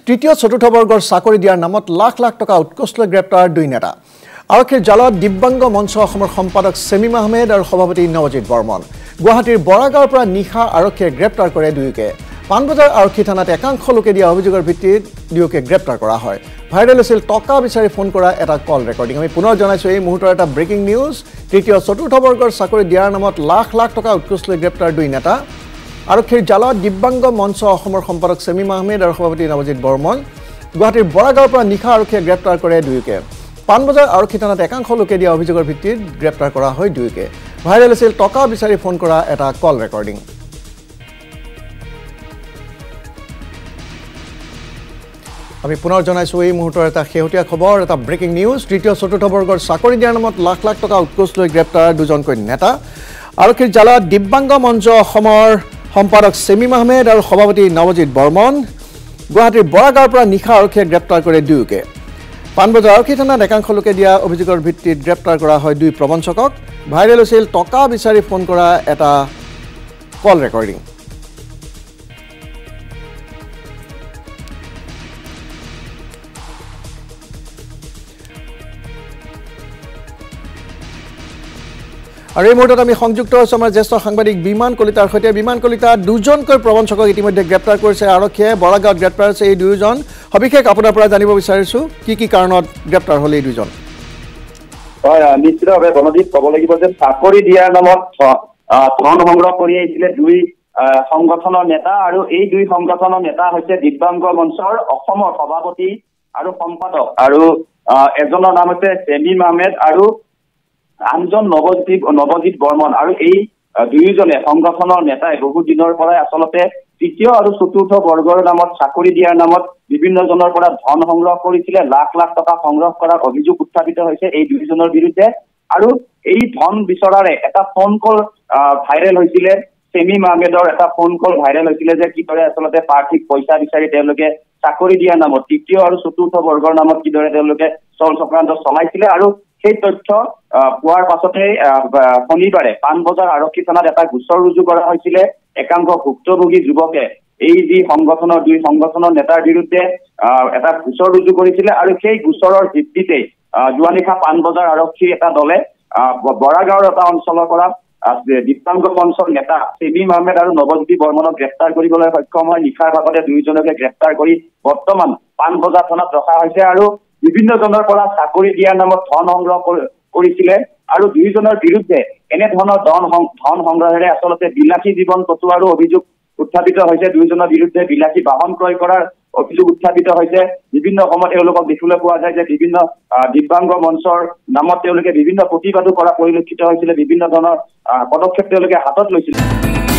তৃতীয় চতুৰ্থ বৰ্গৰ চাকৰি দিয়াৰ নামত লাখ লাখ টকা উৎকোচ লৈ গ্ৰেপ্তাৰ দুই নেতা আৰক্ষীৰ জালত দিব্যাংগ মঞ্চ অসমৰ সম্পাদক সেমিম আহমেদ আৰু সভাপতি নৱজিৎ বৰ্মন গুৱাহাটীৰ বৰাগাঁৱৰ পৰা নিশা আৰক্ষীয়ে গ্ৰেপ্তাৰ কৰে দুয়োকে পানবজাৰ আৰক্ষী থানাত একাংশ লোকে দিয়া অভিযোগৰ ভিত্তিত দুয়োকে গ্ৰেপ্তাৰ কৰা হয় ভাইৰেল আছিল টকা বিচাৰি ফোন কৰা এটা কল ৰেকৰ্ডিং আমি পুনৰ জনাইছো এই মুহূৰ্তৰ এটা ব্ৰেকিং নিউজ তৃতীয় চতুৰ্থ বৰ্গৰ চাকৰি দিয়াৰ নামত লাখ লাখ টকা উৎকোচ লৈ গ্ৰেপ্তাৰ দুই নেতা আৰক্ষীৰ জালত দিব্যাংগ মঞ্চ অসমৰ সম্পাদক সেমিম আহমেদ আৰু সভাপতি নৱজিৎ বৰ্মন গুৱাহাটীৰ বৰাগাঁৱৰ পৰা নিশা আৰক্ষীয়ে গ্ৰেপ্তাৰ কৰে দুয়োকে পানবজাৰ আৰক্ষী থানাত একাংশ লোকে দিয়া অভিযোগৰ ভিত্তিত গ্ৰেপ্তাৰ কৰা হয় দুয়োকে ভাইৰেল আছিল টকা বিচাৰি ফোন কৰা এটা কল ৰেকৰ্ডিং আমি পুনৰ জনাইছো এই মুহূৰ্তৰ এটা শেহতীয়া খবৰ এটা ব্ৰেকিং নিউজ তৃতীয় চতুৰ্থ বৰ্গৰ চাকৰি দিয়াৰ নামত লাখ লাখ টকা উৎকোচ লৈ গ্ৰেপ্তাৰ দুজনকৈ নেতা আৰক্ষীৰ জালত দিব্যাংগ মঞ্চ অসমৰ সম্পাদক সেমিম আহমেদ আৰু সভাপতি নৱজিৎ বৰ্মন গুৱাহাটীৰ বৰাগাঁৱৰ পৰা নিশা আৰক্ষীয়ে গ্ৰেপ্তাৰ কৰে দুয়োকে পানবজাৰ আৰক্ষী থানাত একাংশ লোকে দিয়া অভিযোগৰ ভিত্তিত গ্ৰেপ্তাৰ কৰা হয় দুই প্ৰবঞ্চকক ভাইৰেল হৈছিল টকা বিচাৰি ফোন কৰা এটা কল ৰেকৰ্ডিং আৰু এই মুহূৰ্তত আমি সংযুক্ত হৈছোঁ আমাৰ জ্যেষ্ঠ সাংবাদিক বিমান কলিতাৰ সৈতে বিমান কলিতা দুজনকৈ প্ৰবঞ্চকক ইতিমধ্যে গ্ৰেপ্তাৰ কৰিছে আৰক্ষীয়ে বৰাগাঁৱত গ্ৰেপ্তাৰ হৈছে এই দুয়োজন সবিশেষ আপোনাৰ পৰা জানিব বিচাৰিছোঁ কি কাৰণত গ্ৰেপ্তাৰ হ'ল এই দুজন হয় নিশ্চিতভাৱে বনদীপ ক'ব লাগিব যে চাকৰি দিয়াৰ নামত ধন সংগ্ৰহ কৰি আহিছিলে দুই সংগঠনৰ নেতা আৰু এই দুই সংগঠনৰ নেতা হৈছে দিব্যাংগ মঞ্চৰ অসমৰ সভাপতি আৰু সম্পাদক আৰু এজনৰ নাম হৈছে সেমিম আহমেদ আৰু আনজন নৱজিৎ বৰ্মন আৰু এই দুয়োজনে সংগঠনৰ নেতাই বহু দিনৰ পৰাই আচলতে তৃতীয় আৰু চতুৰ্থ বৰ্গৰ নামত চাকৰি দিয়াৰ নামত বিভিন্নজনৰ পৰা ধন সংগ্ৰহ কৰিছিলে লাখ লাখ টকা সংগ্ৰহ কৰাৰ অভিযোগ উত্থাপিত হৈছে এই দুয়োজনৰ বিৰুদ্ধে আৰু এই ধন বিচৰাৰে এটা ফোন কল ভাইৰেল হৈছিলে সেমিম আহমেদৰ এটা ফোন কল ভাইৰেল হৈছিলে যে কিদৰে আচলতে প্ৰাৰ্থীক পইচা বিচাৰি তেওঁলোকে চাকৰি দিয়াৰ নামত তৃতীয় আৰু চতুৰ্থ বৰ্গৰ নামত কিদৰে তেওঁলোকে চল চক্ৰান্ত চলাইছিলে আৰু সেই তথ্য পোৱাৰ পাছতে শনিবাৰে পানবজাৰ আৰক্ষী থানাত এটা গোচৰ ৰুজু কৰা হৈছিলে একাংশ ভুক্তভোগী যুৱকে এই যি সংগঠনৰ দুই সংগঠনৰ নেতাৰ বিৰুদ্ধে এটা গোচৰ ৰুজু কৰিছিলে আৰু সেই গোচৰৰ ভিত্তিতে যোৱা নিশা পানবজাৰ আৰক্ষীৰ এটা দলে বৰাগাঁৱৰ এটা অঞ্চলৰ পৰা দিব্যাংগ মঞ্চৰ নেতা সেমিম আহমেদ আৰু নৱজ্যোতি বৰ্মনক গ্ৰেপ্তাৰ কৰিবলৈ সক্ষম হয় নিশাৰ ভাগতে দুয়োজনকে গ্ৰেপ্তাৰ কৰি বৰ্তমান পানবজাৰ থানাত ৰখা হৈছে আৰু বিভিন্নজনৰ পৰা চাকৰি দিয়াৰ নামত ধন সংগ্ৰহ কৰিছিলে আৰু দুয়োজনৰ বিৰুদ্ধে এনেধৰণৰ ধন সংগ্ৰহেৰে আচলতে বিলাসী জীৱন কটোৱাৰো অভিযোগ উত্থাপিত হৈছে দুয়োজনৰ বিৰুদ্ধে বিলাসী বাহন ক্ৰয় কৰাৰ অভিযোগ উত্থাপিত হৈছে বিভিন্ন সময়ত তেওঁলোকক দেখিবলৈ পোৱা যায় যে বিভিন্ন দিব্যাংগ মঞ্চৰ নামত তেওঁলোকে বিভিন্ন প্ৰতিবাদো কৰা পৰিলক্ষিত হৈছিলে বিভিন্ন ধৰণৰ পদক্ষেপ তেওঁলোকে হাতত লৈছিল